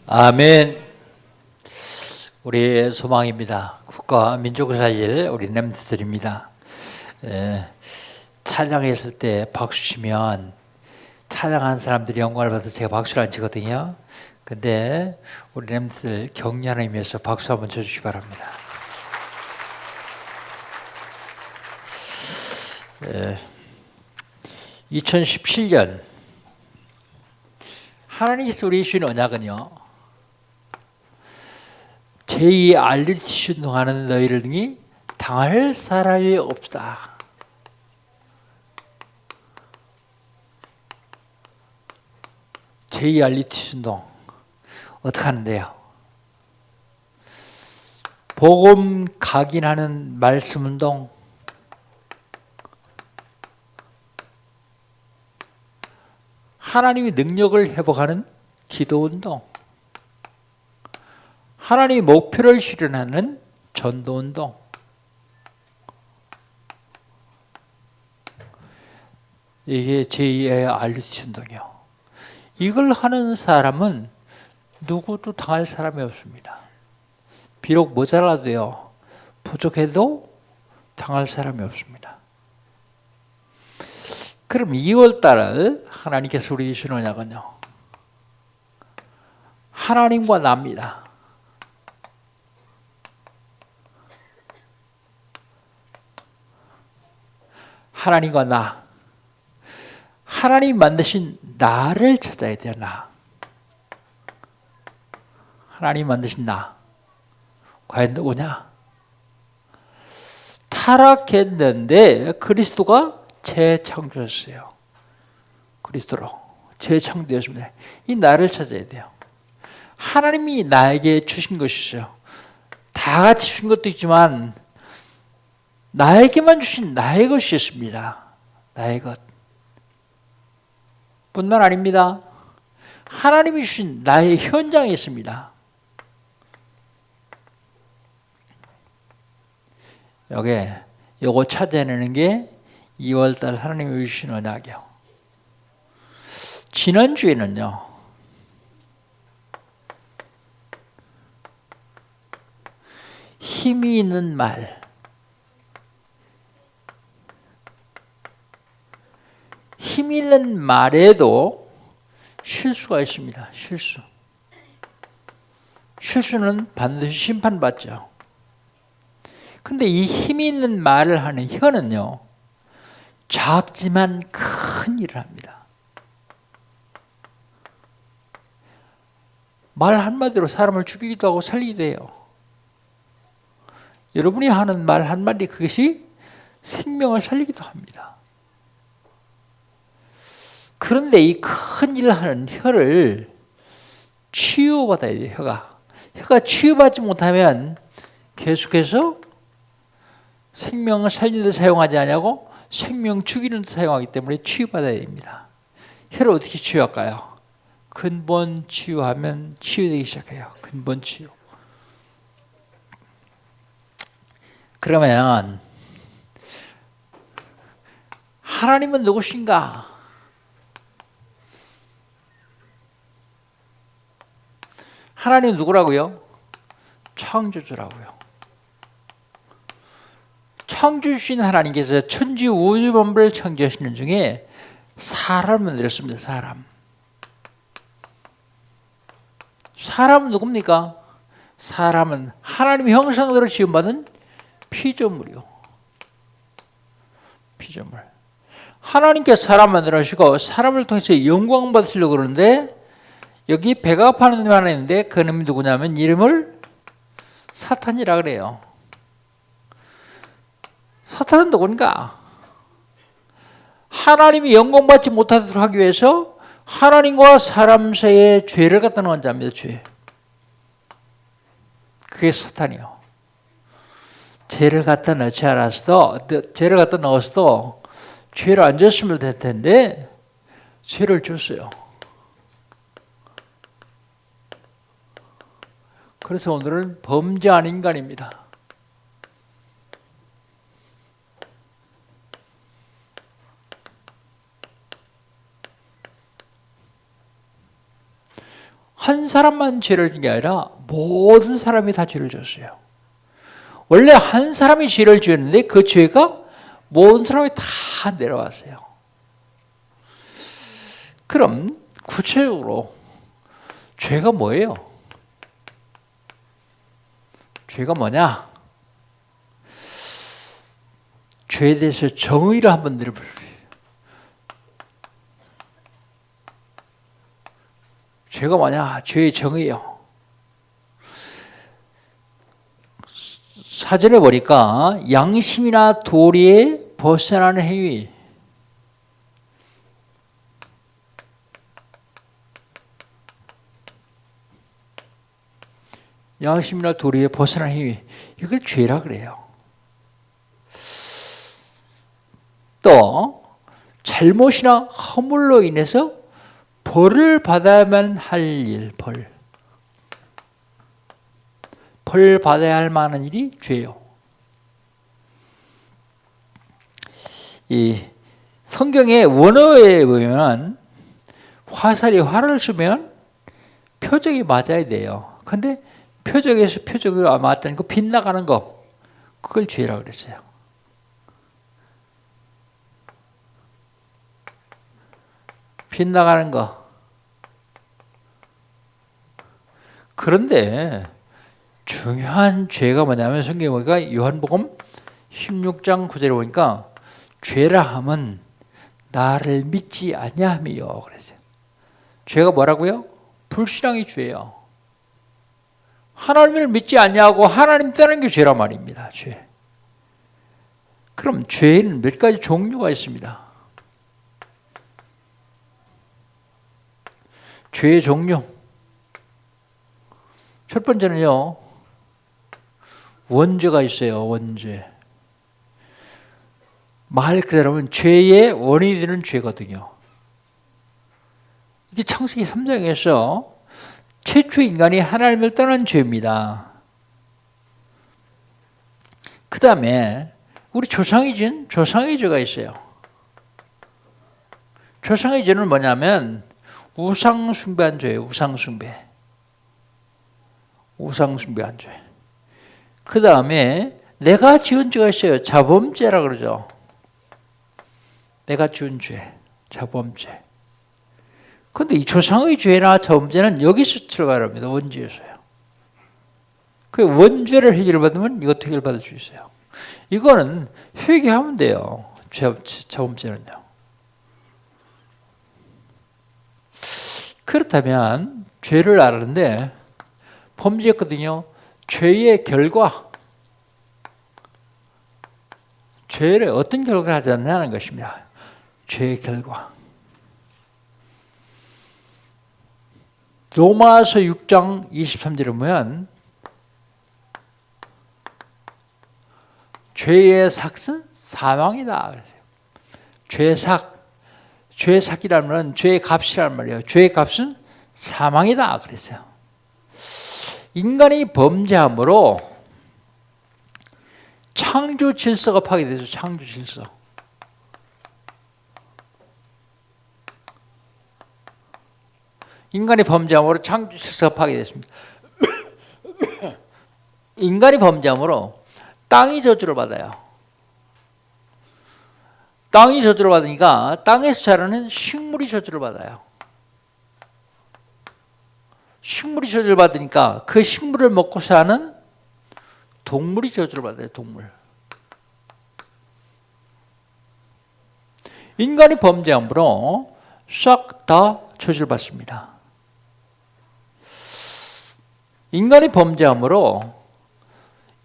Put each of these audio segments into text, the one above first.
아멘. 우리의 소망입니다. 국가와 민족을 살릴 우리 렘넌트들입니다. 찬양했을 때 박수 치면 찬양한 사람들이 영광을 받아서 제가 박수를 안 치거든요. 근데 우리 렘넌트들 격려하는 의미에서 박수 한번 쳐주시기 바랍니다. 2017년 하나님께서 우리 주신 언약은요, 제2의 알리티시 운동하는 너희를 등이 당할 사람이 없다. 제2 알리티시 운동 어떻게 하는데요? 복음 각인하는 말씀 운동, 하나님의 능력을 회복하는 기도 운동, 하나님의 목표를 실현하는 전도 운동, 이게 제2의 알리티시 운동이요. 이걸 하는 사람은 누구도 당할 사람이 없습니다. 비록 모자라도요, 부족해도 당할 사람이 없습니다. 그럼 2월달 하나님께서 우리 주신 언약은요, 하나님과 나입니다. 하나님과 나, 하나님이 만드신 나를 찾아야 돼요. 나, 하나님이 만드신 나, 과연 누구냐? 타락했는데 그리스도가 재창조였어요. 그리스도로 재창조되었습니다. 이 나를 찾아야 돼요. 하나님이 나에게 주신 것이죠. 다 같이 주신 것도 있지만 나에게만 주신 나의 것이 있습니다. 나의 것 뿐만 아닙니다. 하나님이 주신 나의 현장이 있습니다. 요거 찾아내는 게 2월달 하나님이 주신 언약이요. 지난주에는요, 힘이 있는 말, 힘 있는 말에도 실수가 있습니다. 실수는 반드시 심판받죠. 근데 이 힘 있는 말을 하는 혀는요, 작지만 큰 일을 합니다. 말 한마디로 사람을 죽이기도 하고 살리기도 해요. 여러분이 하는 말 한마디, 그것이 생명을 살리기도 합니다. 그런데 이 큰 일을 하는 혀를 치유받아야 돼요. 혀가 치유받지 못하면 계속해서 생명을 살리는 데 사용하지 않냐고 생명 죽이는 데 사용하기 때문에 치유받아야 됩니다. 혀를 어떻게 치유할까요? 근본 치유하면 치유되기 시작해요. 근본 치유. 그러면 하나님은 누구신가? 하나님은 누구라고요? 창조주라고요. 창조주신 하나님께서 천지 우주 만물을 창조하시는 중에 사람을 만들었습니다. 사람은 누굽니까? 사람은 하나님의 형상대로 지음받은 피조물이요. 피조물. 하나님께서 사람 만들어주시고 사람을 통해서 영광 받으시려고 그러는데, 여기 배가 아파하는 놈이 하나 있는데 그 놈이 누구냐면 이름을 사탄이라 그래요. 사탄은 누군가? 하나님이 영광받지 못하도록 하기 위해서 하나님과 사람 사이에 죄를 갖다 넣은 자입니다. 죄. 그게 사탄이요. 죄를 갖다 넣지 않았어도, 죄를 갖다 넣었어도 죄를 안 줬으면 될 텐데 죄를 줬어요. 그래서 오늘은 범죄한 인간입니다. 한 사람만 죄를 진 게 아니라 모든 사람이 다 죄를 졌어요. 원래 한 사람이 죄를 지었는데 그 죄가 모든 사람이 다 내려왔어요. 그럼 구체적으로 죄가 뭐예요? 죄가 뭐냐? 죄에 대해서 정의를 한번 내려볼게요. 죄가 뭐냐? 죄의 정의요. 사전에 보니까 양심이나 도리에 벗어나는 행위, 양심이나 도리에 벗어나는 행위, 이걸 죄라 그래요. 또 잘못이나 허물로 인해서 벌을 받아야만 할 일, 벌 받아야 할 만한 일이 죄요. 이 성경의 원어에 보면 화살이 활을 쏘면 표적이 맞아야 돼요. 근데 표적에서 표적이 맞다는 거, 빗나가는 거, 그걸 죄라고 그랬어요. 빗나가는 거. 그런데 중요한 죄가 뭐냐면 성경에 보니까 요한복음 16장 9절에 보니까 죄라 함은 나를 믿지 아니함이요 그랬어요. 죄가 뭐라고요? 불신앙이 죄예요. 하나님을 믿지 아니하고 하나님 따르는 게 죄란 말입니다. 죄. 그럼 죄에는 몇 가지 종류가 있습니다. 죄의 종류. 첫 번째는요, 원죄가 있어요. 원죄. 말 그대로면 죄의 원인이 되는 죄거든요. 이게 창세기 3장에서 최초 인간이 하나님을 떠난 죄입니다. 그 다음에 우리 조상이 진 조상의 죄가 있어요. 조상의 죄는 뭐냐면 우상 숭배한 죄예요. 우상 숭배한 죄. 그 다음에 내가 지은 죄가 있어요. 자범죄라 그러죠. 내가 지은 죄, 자범죄. 그런데 이 조상의 죄나 자범죄는 여기서 들어가랍니다. 원죄에서요. 그 원죄를 해결받으면 이것도 해결받을 수 있어요. 이거는 회개하면 돼요. 자범죄는요. 그렇다면 죄를 알았는데 범죄했거든요. 죄의 결과, 죄를 어떤 결과를 하지 않냐는 것입니다. 죄의 결과. 로마서 6장 23절에 보면 죄의 삭은 사망이다 그랬어요. 죄의 삭이라는 말은 죄의 값이라는 말이에요. 죄의 값은 사망이다 그랬어요. 인간이 범죄함으로 창조 질서가 파괴돼서 창조 질서. 인간이 범죄함으로 창조 질서가 파괴됐습니다. 인간이 범죄함으로 땅이 저주를 받아요. 땅이 저주를 받으니까 땅에서 자라는 식물이 저주를 받아요. 식물이 저주를 받으니까 그 식물을 먹고 사는 동물이 저주를 받아요. 동물. 인간이 범죄함으로 싹 다 저주를 받습니다. 인간이 범죄함으로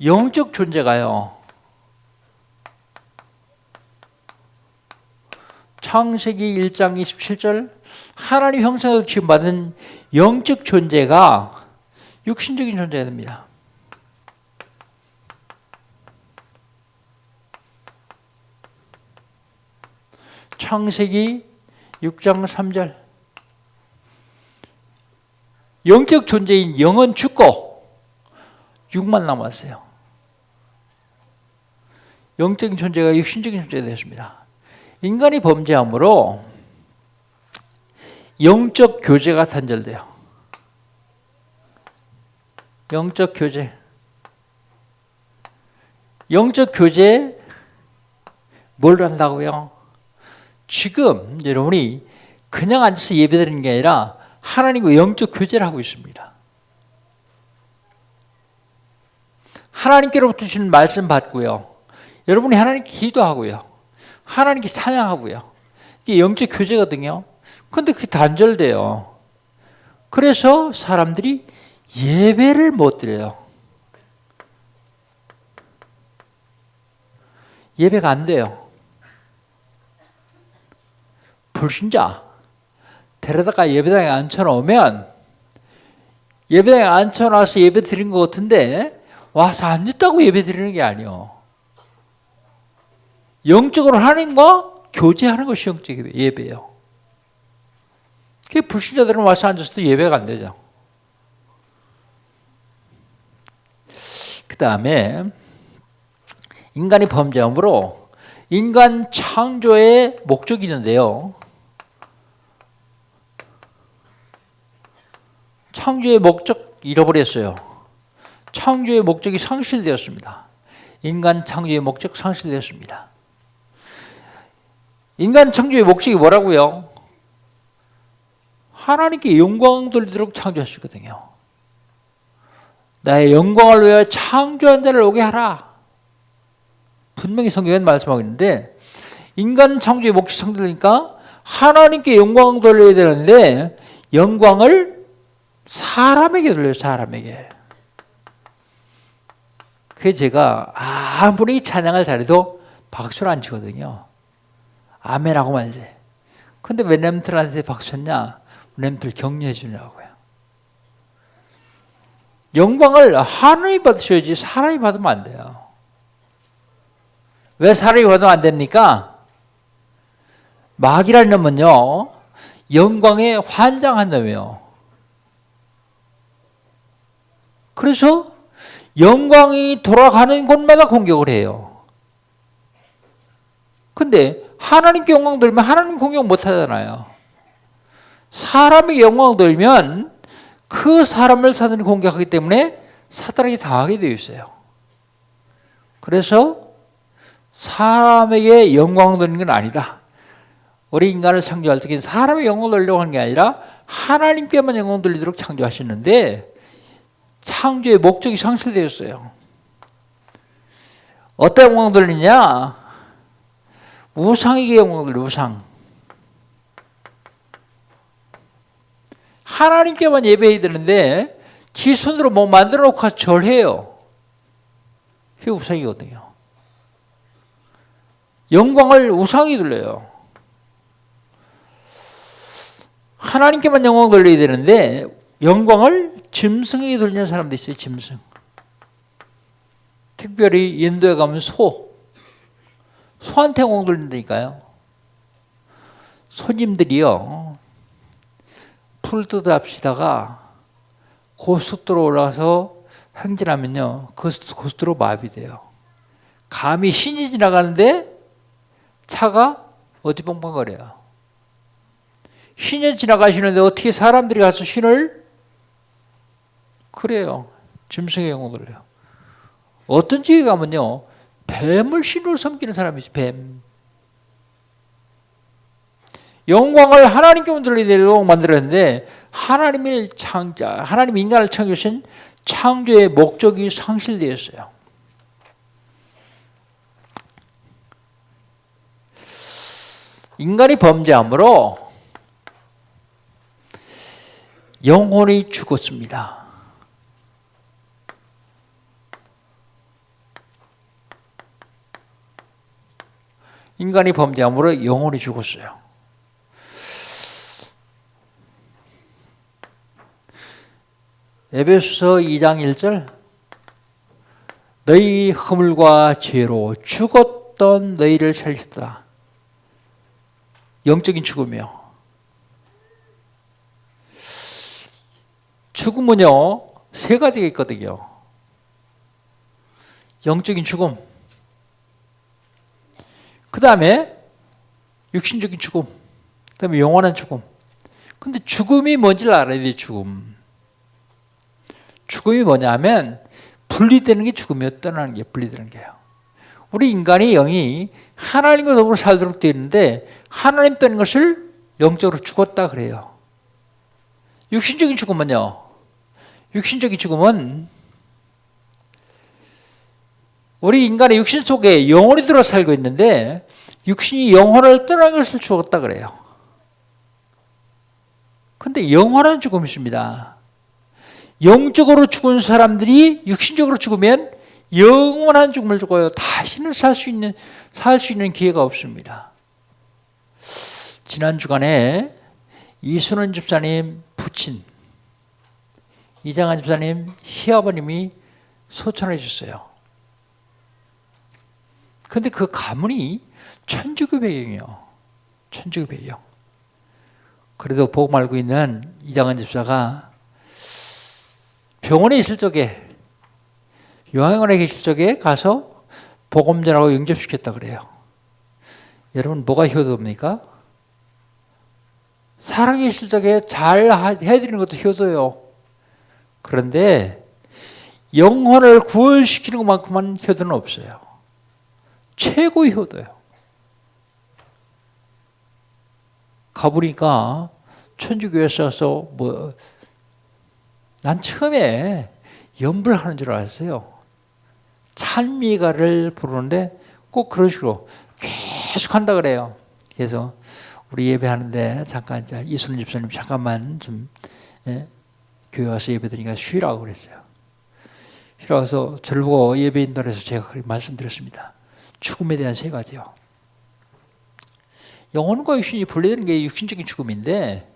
영적 존재가요. 창세기 1장 27절 하나님 형상으로 지음받은 영적 존재가 육신적인 존재가 됩니다. 창세기 6장 3절 영적 존재인 영은 죽고 육만 남았어요. 영적인 존재가 육신적인 존재가 되었습니다. 인간이 범죄함으로 영적 교제가 단절돼요. 영적 교제. 영적 교제 뭘 한다고요? 지금 여러분이 그냥 앉아서 예배드리는 게 아니라 하나님과 영적 교제를 하고 있습니다. 하나님께로부터 주시는 말씀 받고요. 여러분이 하나님께 기도하고요. 하나님께 찬양하고요. 이게 영적 교제거든요. 근데 그게 단절돼요. 그래서 사람들이 예배를 못 드려요. 예배가 안 돼요. 불신자 데려다가 예배당에 앉혀놓으면 예배당에 앉혀놔서 예배 드린 것 같은데 와서 앉았다고 예배 드리는 게 아니에요. 영적으로 하나님과 교제하는 것이 영적 예배예요. 그 불신자들은 와서 앉아서도 예배가 안 되죠. 그 다음에 인간이 범죄함으로 인간 창조의 목적이 있는데요. 창조의 목적 잃어버렸어요. 창조의 목적이 상실되었습니다. 인간 창조의 목적 상실되었습니다. 인간 창조의 목적이 뭐라고요? 하나님께 영광 돌리도록 창조하시거든요. 나의 영광을 위하여 창조한 자를 오게 하라. 분명히 성경은 말씀하고 있는데 인간 창조의 목적이 상실되니까 하나님께 영광 돌려야 되는데 영광을 사람에게 돌려요. 사람에게. 그게 제가 아무리 찬양을 잘해도 박수를 안 치거든요. 아멘하고 말지. 근데 왜 렘들한테 박수 쳤냐? 렘들 격려해 주냐고요. 영광을 하나님이 받으셔야지 사람이 받으면 안 돼요. 왜 사람이 받으면 안 됩니까? 마귀라는 놈은요, 영광에 환장한 놈이에요. 그래서 영광이 돌아가는 곳마다 공격을 해요. 근데 하나님께 영광 돌리면 하나님 공격 못 하잖아요. 사람의 영광 돌리면 그 사람을 사단이 공격하기 때문에 사단에게 당하게 되어 있어요. 그래서 사람에게 영광 돌리는 건 아니다. 우리 인간을 창조할 때 사람의 영광을 돌리려고 하는 게 아니라 하나님께만 영광 돌리도록 창조하시는데 창조의 목적이 상실되었어요. 어떤 영광 돌리냐? 우상에게 영광 돌려. 우상. 하나님께만 예배해야 되는데 지 손으로 뭐 만들어 놓고 절해요. 그게 우상이거든요. 영광을 우상이 돌려요. 하나님께만 영광 돌려야 되는데 영광을 짐승에게 돌리는 사람도 있어요. 짐승. 특별히 인도에 가면 소한테 영광 돌린다니까요. 손님들이요, 풀 뜯어 합시다가 고속도로 올라가서 행진하면요, 그 고속도로 마비돼요. 감히 신이 지나가는데 차가 어디 뻥뻥거려요. 신이 지나가시는데 어떻게 사람들이 가서 신을? 그래요. 짐승의 영광 돌려요. 어떤 지역에 가면요, 뱀을 신으로 섬기는 사람이 있어요. 뱀. 영광을 하나님께만 돌리도록 만들었는데 하나님이 인간을 창조하신 창조의 목적이 상실되었어요. 인간이 범죄함으로 영혼이 죽었습니다. 인간이 범죄함으로 영혼이 죽었어요. 에베소서 2장 1절, 너희 허물과 죄로 죽었던 너희를 살리셨다. 영적인 죽음이요. 죽음은요, 세 가지가 있거든요. 영적인 죽음, 그 다음에 육신적인 죽음, 그 다음에 영원한 죽음. 근데 죽음이 뭔지를 알아야 돼요. 죽음이 뭐냐면 분리되는 게 죽음이요, 떠나는 게 분리되는 게요. 우리 인간의 영이 하나님과 더불어 살도록 되어 있는데 하나님 떠는 것을 영적으로 죽었다 그래요. 육신적인 죽음은요. 육신적인 죽음은 우리 인간의 육신 속에 영혼이 들어 살고 있는데 육신이 영혼을 떠난 것을 죽었다 그래요. 근데 영원한 죽음이 있습니다. 영적으로 죽은 사람들이 육신적으로 죽으면 영원한 죽음을 죽어요. 다시는 살 수 있는 기회가 없습니다. 지난 주간에 이순원 집사님 부친 이장한 집사님 시아버님이 소천해 주셨어요. 근데 그 가문이 천주교 배경이요. 천주교 배경. 그래도 복음 알고 있는 이장한 집사가 병원에 있을 적에 요양원에 계실 적에 가서 복음 전하고 영접시켰다 그래요. 여러분 뭐가 효도입니까? 살아계실 적에 잘 해드리는 것도 효도요. 그런데 영혼을 구원시키는 것만큼은 효도는 없어요. 최고의 효도요. 가보니까 천주교에서 난 처음에 연불하는 줄 알았어요. 찬미가를 부르는데 꼭 그런 식으로 계속 한다 그래요. 그래서 우리 예배하는데 잠깐 이순 집사님 잠깐만 좀 교회 와서 예배드리니까 쉬라고 그랬어요. 쉬라고 해서 저를 보고 예배인다 해서 제가 그렇게 말씀드렸습니다. 죽음에 대한 세 가지요. 영혼과 육신이 분리되는 게 육신적인 죽음인데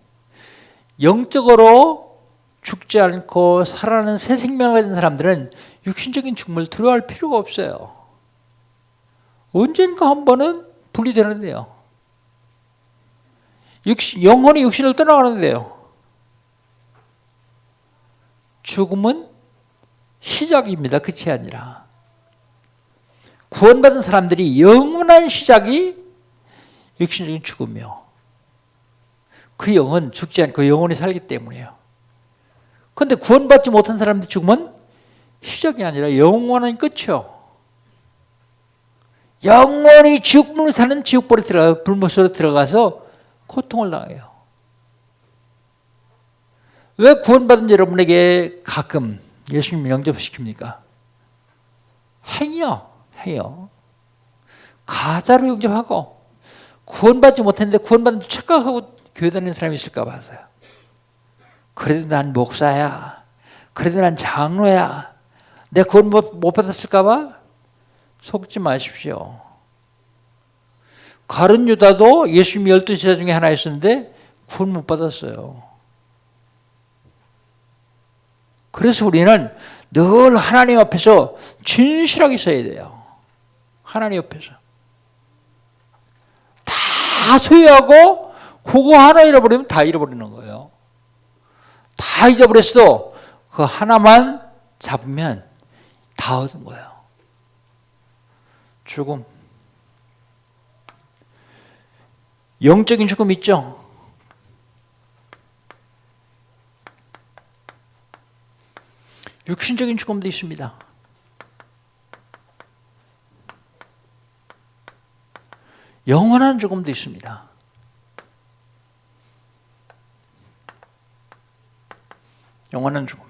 영적으로 죽지 않고 살아나는 새 생명을 가진 사람들은 육신적인 죽음을 두려워할 필요가 없어요. 언젠가 한 번은 분리되는데요. 영혼이 육신을 떠나가는데요. 죽음은 시작입니다. 끝이 아니라. 구원받은 사람들이 영원한 시작이 육신적인 죽음이요. 그 영은 죽지 않고 영원히 살기 때문이에요. 그런데 구원받지 못한 사람들이 죽으면 시작이 아니라 영원한 끝이요. 영원히 지옥불을 사는 지옥불에 불못으로 들어가서 고통을 당해요. 왜 구원받은 여러분에게 가끔 예수님 영접시킵니까? 행이요. 가짜로 영접하고 구원받지 못했는데 구원받은 줄 착각하고 교회 다니는 사람이 있을까 봐서요. 그래도 난 목사야. 그래도 난 장로야. 내가 구원 못 받았을까 봐? 속지 마십시오. 가룟 유다도 예수님 12제자 중에 하나였었는데 구원 못 받았어요. 그래서 우리는 늘 하나님 앞에서 진실하게 서야 돼요. 하나님 앞에서. 다 소유하고 그거 하나 잃어버리면 다 잃어버리는 거예요. 다 잊어버렸어도 그 하나만 잡으면 다 얻은 거예요. 죽음. 영적인 죽음 있죠? 육신적인 죽음도 있습니다. 영원한 죽음도 있습니다. 영원한 죽음.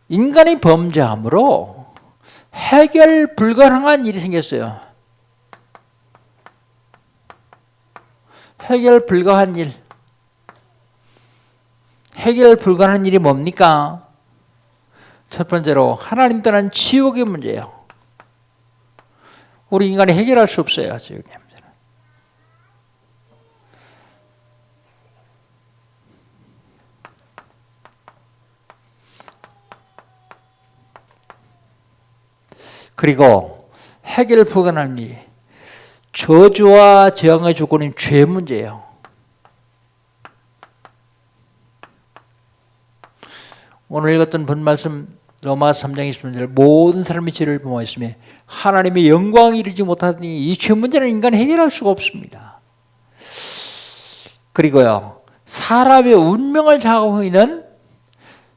인간이 범죄함으로 해결 불가능한 일이 생겼어요. 해결 불가한 일. 해결 불가능한 일이 뭡니까? 첫 번째로 하나님 떠난 지옥의 문제예요. 우리 인간이 해결할 수 없어요. 지옥의 문제는. 그리고 해결 불가능한 일, 저주와 재앙의 조건인 죄 문제예요. 오늘 읽었던 본 말씀 로마서 3장 20절 모든 사람이 죄를 범하였으며 하나님의 영광을 이루지 못하더니 이 죄 문제는 인간이 해결할 수가 없습니다. 그리고요 사람의 운명을 장악하고 있는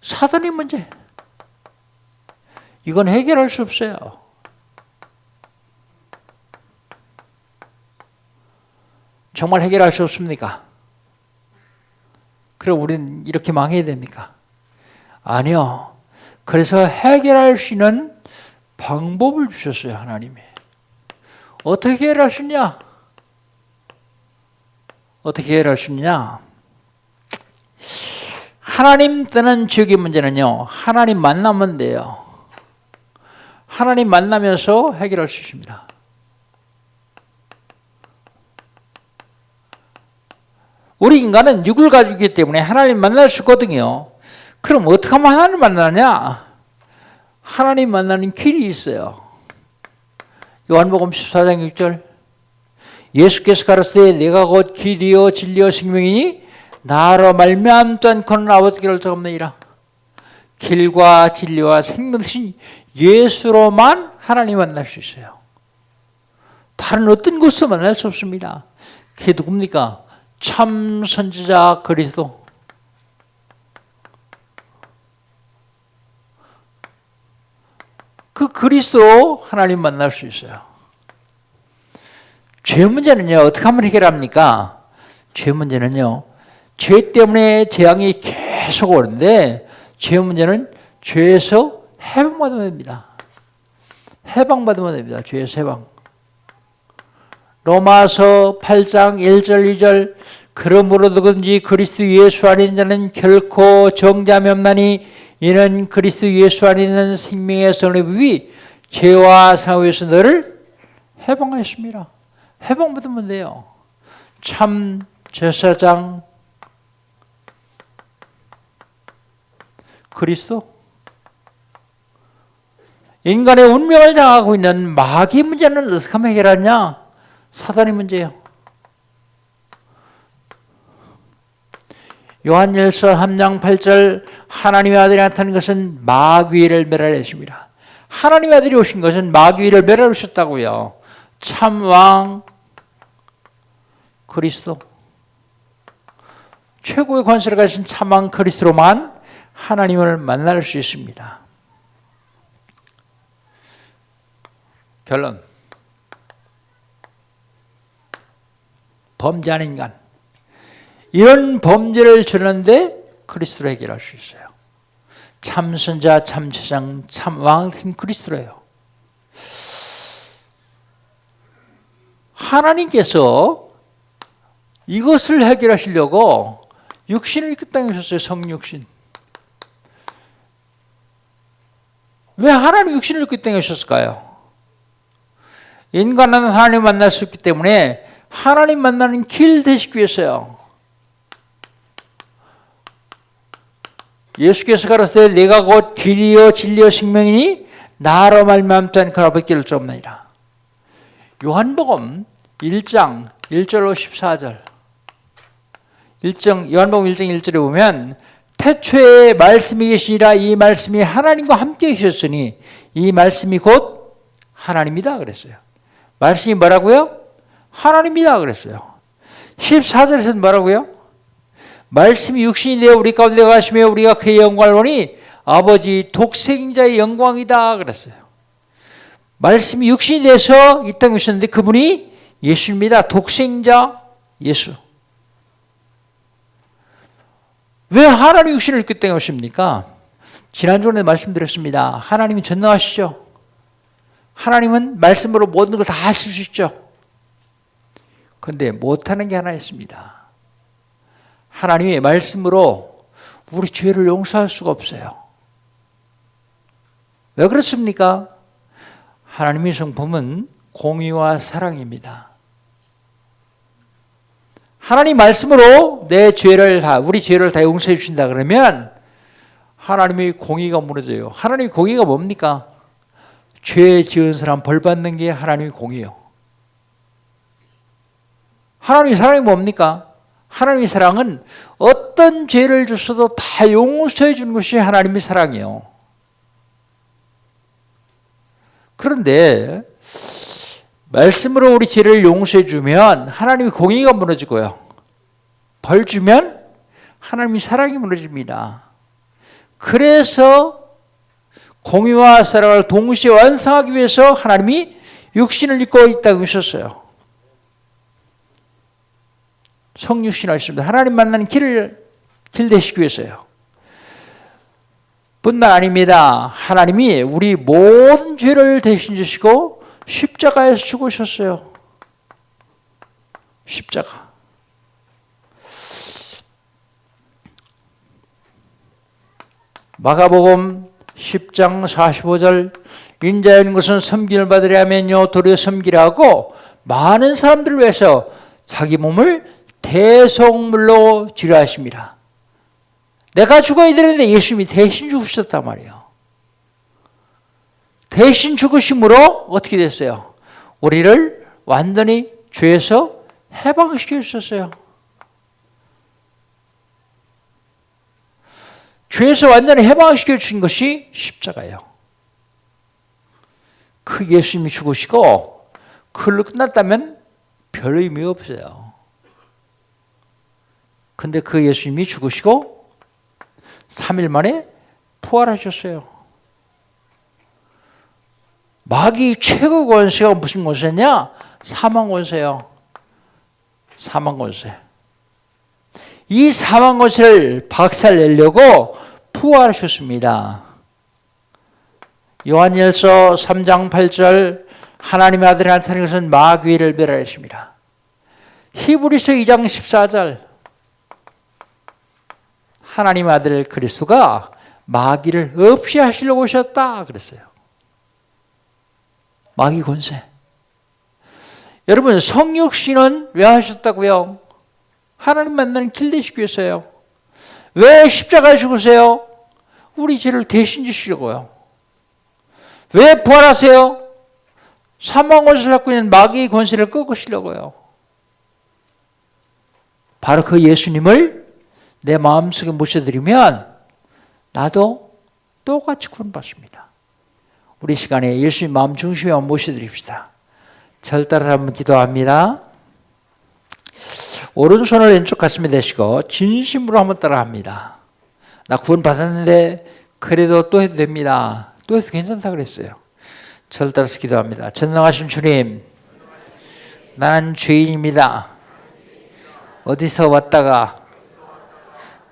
사단의 문제. 이건 해결할 수 없어요. 정말 해결할 수 없습니까? 그럼 우리는 이렇게 망해야 됩니까? 아니요. 그래서 해결할 수 있는 방법을 주셨어요, 하나님이. 어떻게 해결할 수 있냐? 어떻게 해결할 수 있냐? 하나님 뜨는 지옥의 문제는요, 하나님 만나면 돼요. 하나님 만나면서 해결할 수 있습니다. 우리 인간은 육을 가지고 있기 때문에 하나님 만날 수 있거든요. 그럼 어떻게 하면 하나님 만나냐? 하나님 만나는 길이 있어요. 요한복음 14장 6절, 예수께서 가로되 내가 곧 길이요 진리요 생명이니 나로 말미암지 않고는 아버지께 올 수 없느니라. 길과 진리와 생명 대신 예수로만 하나님 만날 수 있어요. 다른 어떤 곳에서 만날 수 없습니다. 그게 누굽니까? 참 선지자 그리스도. 그 그리스도로 하나님 만날 수 있어요. 죄 문제는요, 어떻게 하면 해결합니까? 죄 문제는요, 죄 때문에 재앙이 계속 오는데, 죄 문제는 죄에서 해방받으면 됩니다. 해방받으면 됩니다. 죄에서 해방. 로마서 8장 1절 2절, 그러므로 누구든지 그리스도 예수 안에 있는 자는 결코 정죄함이 없나니 이는 그리스도 예수 안에 있는 생명의 선의 죄와 사후에서 너를 해방하였습니다. 해방받으면 돼요. 참 제사장 그리스도. 인간의 운명을 장악하고 있는 마귀 문제는 어떻게 하면 해결하냐? 사단의 문제예요. 요한일서 3장 8절, 하나님의 아들이 나타난 것은 마귀를 멸하려. 하나님의 아들이 오신 것은 마귀를 멸하셨다고요. 참왕 그리스도, 최고의 권세를 가진 참왕 그리스도로만 하나님을 만날 수 있습니다. 결론, 범죄하는 인간, 이런 범죄를 저는데 그리스도로 해결할 수 있어요. 참선자, 참제장, 참왕은 그리스도예요. 하나님께서 이것을 해결하시려고 육신을 이 땅에 오셨어요. 성육신. 왜 하나님 육신을 이 땅에 오셨을까요? 인간은 하나님 만날 수 있기 때문에 하나님 만나는 길 되시기 위해서요. 예수께서 가로되 내가 곧 길이요 진리요 생명이니 나로 말미암지 않고 아버지께 올 수 없느니라. 요한복음 1장 1절로 14절. 요한복음 1장 1절에 보면 태초에 말씀이 계시니라 이 말씀이 하나님과 함께 계셨으니 이 말씀이 곧 하나님이다 그랬어요. 말씀이 뭐라고요? 하나님이다 그랬어요. 14절에서는 뭐라고요? 말씀이 육신이 되어 우리 가운데 가시며 우리가 그의 영광을 보니 아버지 독생자의 영광이다 그랬어요. 말씀이 육신이 돼서 이 땅에 오셨는데 그분이 예수입니다. 독생자 예수. 왜 하나님 육신을 입고 땅에 오십니까? 지난주에 말씀드렸습니다. 하나님이 전능하시죠. 하나님은 말씀으로 모든 걸 다 하실 수 있죠. 그런데 못하는 게 하나 있습니다. 하나님의 말씀으로 우리 죄를 용서할 수가 없어요. 왜 그렇습니까? 하나님의 성품은 공의와 사랑입니다. 하나님 말씀으로 내 죄를 다, 우리 죄를 다 용서해 주신다 그러면 하나님의 공의가 무너져요. 하나님의 공의가 뭡니까? 죄 지은 사람 벌 받는 게 하나님의 공의예요. 하나님의 사랑이 뭡니까? 하나님의 사랑은 어떤 죄를 줬어도 다 용서해 주는 것이 하나님의 사랑이에요. 그런데 말씀으로 우리 죄를 용서해 주면 하나님의 공의가 무너지고요. 벌 주면 하나님이 사랑이 무너집니다. 그래서 공의와 사랑을 동시에 완성하기 위해서 하나님이 육신을 입고 있다고 하셨어요. 성육신 하셨습니다. 하나님 만나는 길 되시기 위해서요. 뿐만 아닙니다. 하나님이 우리 모든 죄를 대신 지시고 십자가에서 죽으셨어요. 십자가. 마가복음 10장 45절 인자인 것은 섬김을 받으려 하면요 도리어 섬기라 하고 많은 사람들을 위해서 자기 몸을 대속물로 지뢰하십니다. 내가 죽어야 되는데 예수님이 대신 죽으셨단 말이에요. 대신 죽으심으로 어떻게 됐어요? 우리를 완전히 죄에서 해방시켜 주셨어요. 죄에서 완전히 해방시켜 주신 것이 십자가예요. 그 예수님이 죽으시고 그걸로 끝났다면 별 의미 없어요. 근데 그 예수님이 죽으시고 3일 만에 부활하셨어요. 마귀 최고 권세가 무슨 권세냐? 사망 권세요. 사망 권세. 이 사망 권세를 박살내려고 부활하셨습니다. 요한일서 3장 8절 하나님의 아들이 나타난 것은 마귀를 멸하였습니다. 히브리서 2장 14절 하나님의 아들 그리스도가 마귀를 없이 하시려고 오셨다 그랬어요. 마귀 권세. 여러분 성육신은 왜 하셨다고요? 하나님 만나는 길 되시기 위해서요. 왜 십자가에 죽으세요? 우리 죄를 대신 지시려고요. 왜 부활하세요? 사망 권세를 갖고 있는 마귀의 권세를 꺾으시려고요. 바로 그 예수님을 내 마음속에 모셔드리면 나도 똑같이 구원받습니다. 우리 시간에 예수님 마음 중심에 모셔드립시다. 절 따라 한번 기도합니다. 오른손을 왼쪽 가슴에 대시고 진심으로 한번 따라합니다. 나 구원받았는데 그래도 또 해도 됩니다. 또 해도 괜찮다 그랬어요. 절 따라서 기도합니다. 전능하신 주님, 나는 죄인입니다. 어디서 왔다가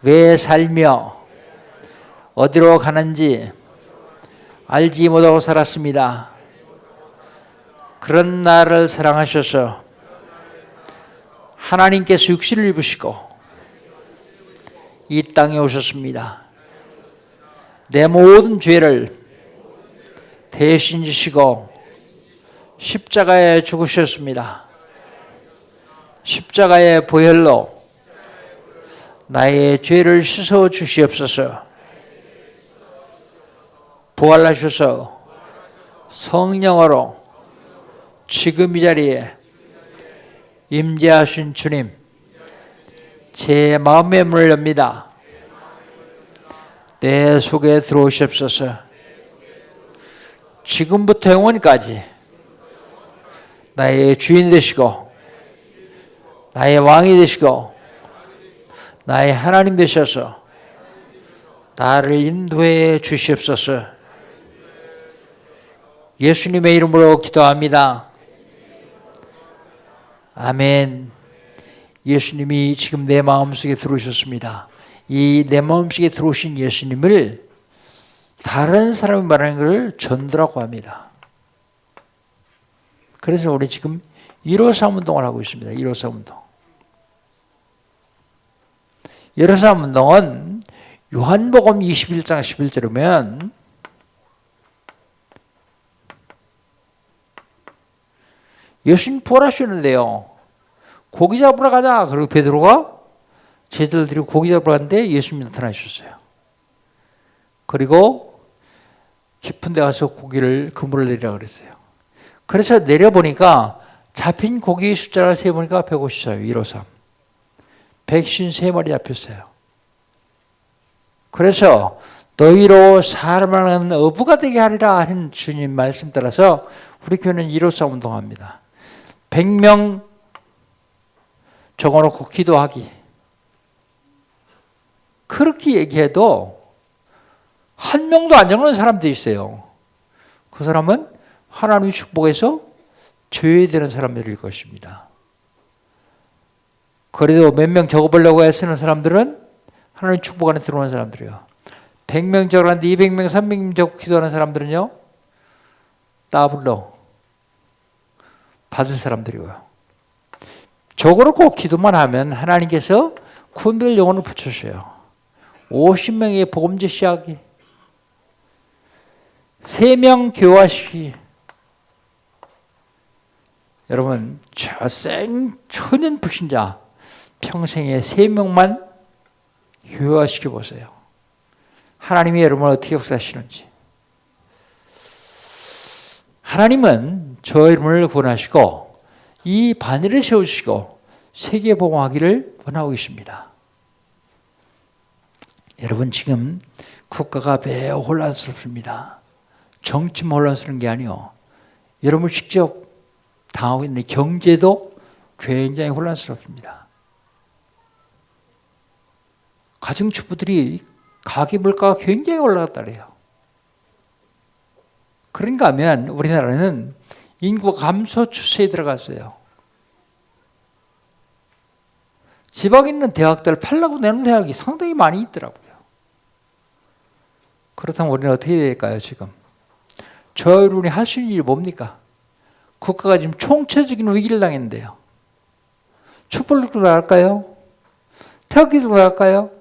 왜 살며 어디로 가는지 알지 못하고 살았습니다. 그런 나를 사랑하셔서 하나님께서 육신을 입으시고 이 땅에 오셨습니다. 내 모든 죄를 대신 지시고 십자가에 죽으셨습니다. 십자가의 보혈로 나의 죄를 씻어 주시옵소서. 부활하셔서 성령으로 지금 이 자리에 임재하신 주님, 제 마음의 문을 엽니다. 내 속에 들어오시옵소서. 지금부터 영원까지 나의 주인 되시고 나의 왕이 되시고 나의 하나님 되셔서 나를 인도해 주시옵소서. 예수님의 이름으로 기도합니다. 아멘. 예수님이 지금 내 마음속에 들어오셨습니다. 이 내 마음속에 들어오신 예수님을 다른 사람이 말하는 것을 전도라고 합니다. 그래서 우리 지금 153 운동을 하고 있습니다. 153 운동. 153 운동은 요한복음 21장 11절이면 예수님 부활하셨는데요. 고기 잡으러 가자. 그리고 베드로가 제자들이 고기 잡으러 갔는데 예수님이 나타나셨어요. 그리고 깊은 데 가서 고기를 그물을 내리라 그랬어요. 그래서 내려보니까 잡힌 고기 숫자를 세보니까 154, 153. 153마리 잡혔어요. 그래서 너희로 사람을 하는 어부가 되게 하리라 하는 주님 말씀 따라서 우리 교회는 153 운동합니다. 100명 적어놓고 기도하기. 그렇게 얘기해도 한 명도 안 적는 사람도 있어요. 그 사람은 하나님의 축복에서 제외되는 사람들일 것입니다. 그래도 몇 명 적어보려고 애쓰는 사람들은 하나님 축복 안에 들어오는 사람들이에요. 100명 적으라는데 200명, 300명 적고 기도하는 사람들은요, 더블로 받은 사람들이고요. 적으로 꼭 기도만 하면 하나님께서 구원될 영혼을 붙여주셔요. 50명의 복음제 시작이, 3명 교화시키. 여러분, 저 천연 불신자 평생에 3명만 교화시켜 보세요. 하나님이 여러분을 어떻게 역사하시는지. 하나님은 저 여러분을 구원하시고 이 반열에 세우시고 세계복음하기를 원하고 계십니다. 여러분, 지금 국가가 매우 혼란스럽습니다. 정치만 혼란스러운 게 아니요, 여러분 직접 당하고 있는 경제도 굉장히 혼란스럽습니다. 가정주부들이 가계 물가가 굉장히 올라갔다래요. 그런가 하면 우리나라는 인구 감소 추세에 들어갔어요. 지방에 있는 대학들 팔라고 내는 대학이 상당히 많이 있더라고요. 그렇다면 우리는 어떻게 해야 될까요, 지금? 저희들이 할 수 있는 일이 뭡니까? 국가가 지금 총체적인 위기를 당했는데요. 촛불로 나갈까요? 태극기로 나갈까요?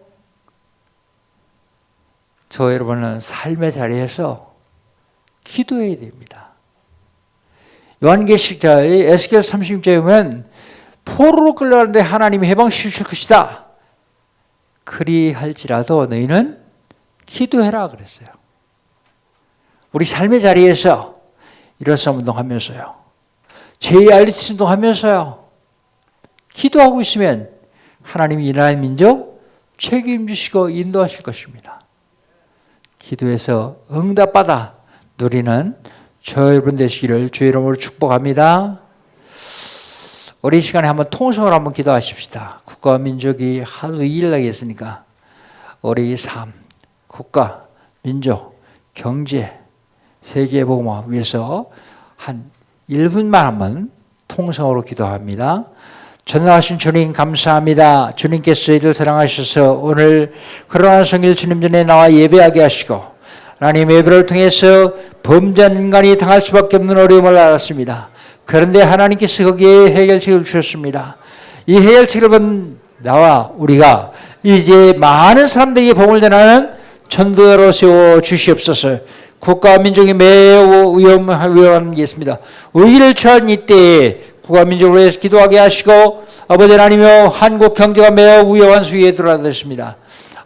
저 여러분은 삶의 자리에서 기도해야 됩니다. 요한계시록의 에스겔 36장에 보면 포로로 끌려가는데 하나님이 해방시켜 주실 것이다. 그리할지라도 너희는 기도해라 그랬어요. 우리 삶의 자리에서 일어서 운동하면서요, JRT 운동하면서요, 기도하고 있으면 하나님이 이 나라의 민족 책임지시고 인도하실 것입니다. 기도해서 응답받아 누리는 저 여러분 되시기를 주의 이름으로 축복합니다. 우리 시간에 한번 통성으로 한번 기도하십시다. 국가와 민족이 하루 2일 나겠으니까 우리 삶, 국가, 민족, 경제, 세계복음화 위해서 한 1분만 한번 통성으로 기도합니다. 전능하신 주님 감사합니다. 주님께서 저희들 사랑하셔서 오늘 그러한 성일 주님 전에 나와 예배하게 하시고 하나님 예배를 통해서 범죄한 인간이 당할 수밖에 없는 어려움을 알았습니다. 그런데 하나님께서 거기에 해결책을 주셨습니다. 이 해결책을 본 나와 우리가 이제 많은 사람들에게 복음을 전하는 전도자로 세워 주시옵소서. 국가와 민족이 매우 위험한 게 있습니다. 위기를 처한 이때에 국가와 민족을 위해서 기도하게 하시고 아버지 하나님이여 한국 경제가 매우 위험한 수위에 들어왔습니다.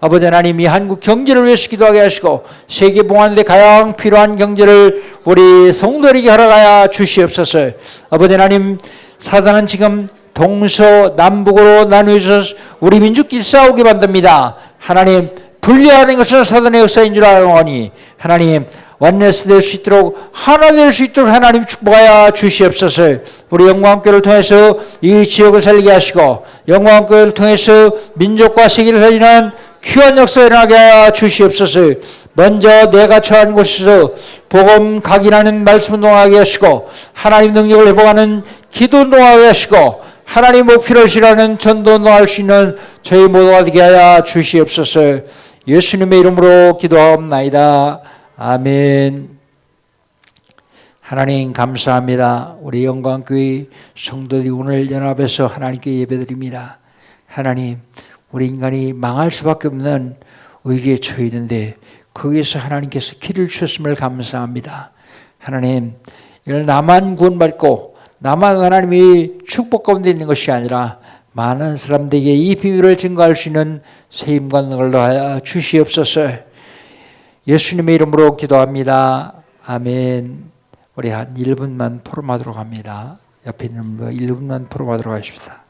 아버지 하나님 이 한국 경제를 위해서 기도하게 하시고 세계 봉하는 데 가장 필요한 경제를 우리 성도에게 허락하여 주시옵소서. 아버지 하나님 사단은 지금 동서남북으로 나누어서 우리 민족끼리 싸우게 만듭니다. 하나님 분리하는 것은 사단의 역사인 줄 알오니 하나님 원네스 될 수 있도록 하나 될 수 있도록 하나님 축복하여 주시옵소서. 우리 영광교회를 통해서 이 지역을 살리게 하시고 영광교회를 통해서 민족과 세계를 살리는 귀한 역사 일어나게 하여 주시옵소서. 먼저 내가 처한 곳에서 복음 각인하는 말씀 운동하게 하시고 하나님 능력을 회복하는 기도 운동하게 하시고 하나님 목표를 실현하는 전도 운동할 수 있는 저희 모두가 되게 하여 주시옵소서. 예수님의 이름으로 기도하옵나이다. 아멘. 하나님 감사합니다. 우리 영광교회 성도들이 오늘 연합해서 하나님께 예배드립니다. 하나님 우리 인간이 망할 수밖에 없는 위기에 처해 있는데 거기에서 하나님께서 길을 주셨음을 감사합니다. 하나님 이걸 나만 구원받고 나만 하나님이 축복 가운데 있는 것이 아니라 많은 사람들에게 이 비밀을 증거할 수 있는 세임과 능력을 더하여 주시옵소서. 예수님의 이름으로 기도합니다. 아멘. 우리 한 1분만 포럼하도록 합니다. 옆에 있는 분 1분만 포럼하도록 하십시다.